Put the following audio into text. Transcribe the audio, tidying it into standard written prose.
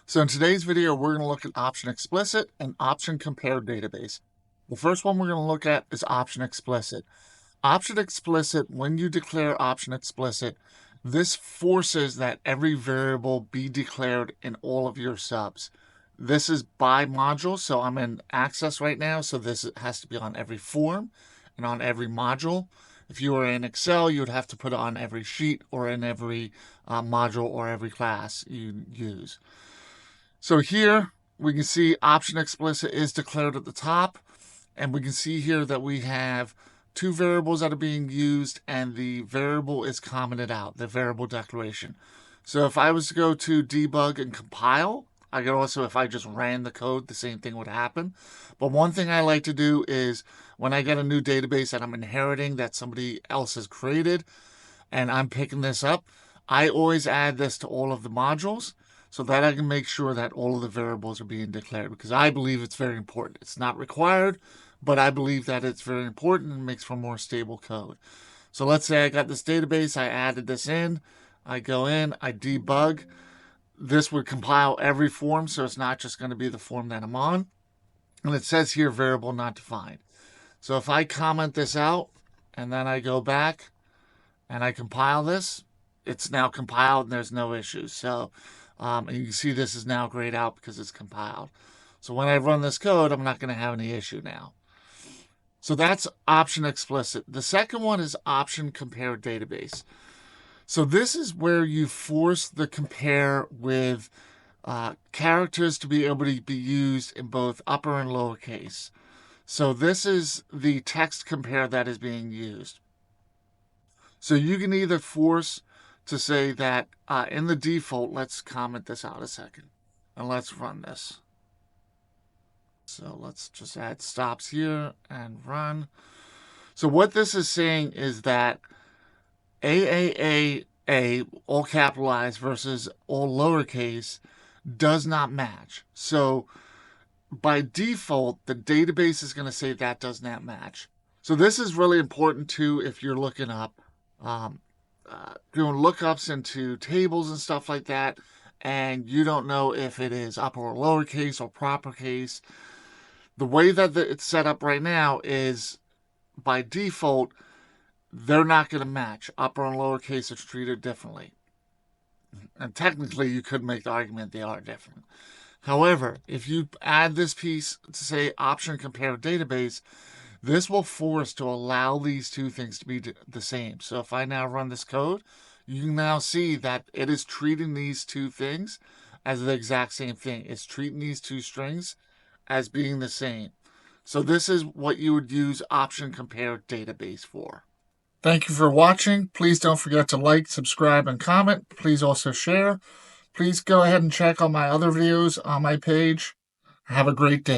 So in today's video, we're going to look at option explicit and option compared database. The first one we're going to look at is option explicit. Option explicit, when you declare option explicit, this forces that every variable be declared in all of your subs. This is by module, so I'm in Access right now, so this has to be on every form and on every module. If you were in Excel, you would have to put it on every sheet or in every module or every class you use. So here we can see option explicit is declared at the top, and we can see here that we have two variables that are being used and the variable is commented out, the variable declaration. So if I was to go to debug and compile, I could also, if I just ran the code, the same thing would happen. But one thing I like to do is when I get a new database that I'm inheriting that somebody else has created and I'm picking this up, I always add this to all of the modules so that I can make sure that all of the variables are being declared, because I believe it's very important. It's not required, but I believe that it's very important and makes for more stable code. So let's say I got this database, I added this in, I go in, I debug. This would compile every form, so it's not just going to be the form that I'm on. And it says here, variable not defined. So if I comment this out, and then I go back, and I compile this, it's now compiled, and there's no issues. So and you can see this is now grayed out because it's compiled. So when I run this code, I'm not going to have any issue now. So that's option explicit. The second one is option compared database. So this is where you force the compare with characters to be able to be used in both upper and lowercase. So this is the text compare that is being used. So you can either force to say that in the default, let's comment this out a second, and let's run this. So let's just add stops here and run. So what this is saying is that AAA, all capitalized, versus all lowercase does not match. So by default, the database is going to say that does not match. So this is really important too if you're looking up, doing lookups into tables and stuff like that, and you don't know if it is upper or lowercase or proper case. The way that it's set up right now is by default, they're not going to match. Upper and lowercase are treated differently. And technically, you could make the argument they are different. However, if you add this piece to say option compare database, this will force to allow these two things to be the same. So if I now run this code, you can now see that it is treating these two things as the exact same thing. It's treating these two strings as being the same. So this is what you would use option compare database for. Thank you for watching. Please don't forget to like, subscribe, and comment. Please also share. Please go ahead and check out my other videos on my page. Have a great day.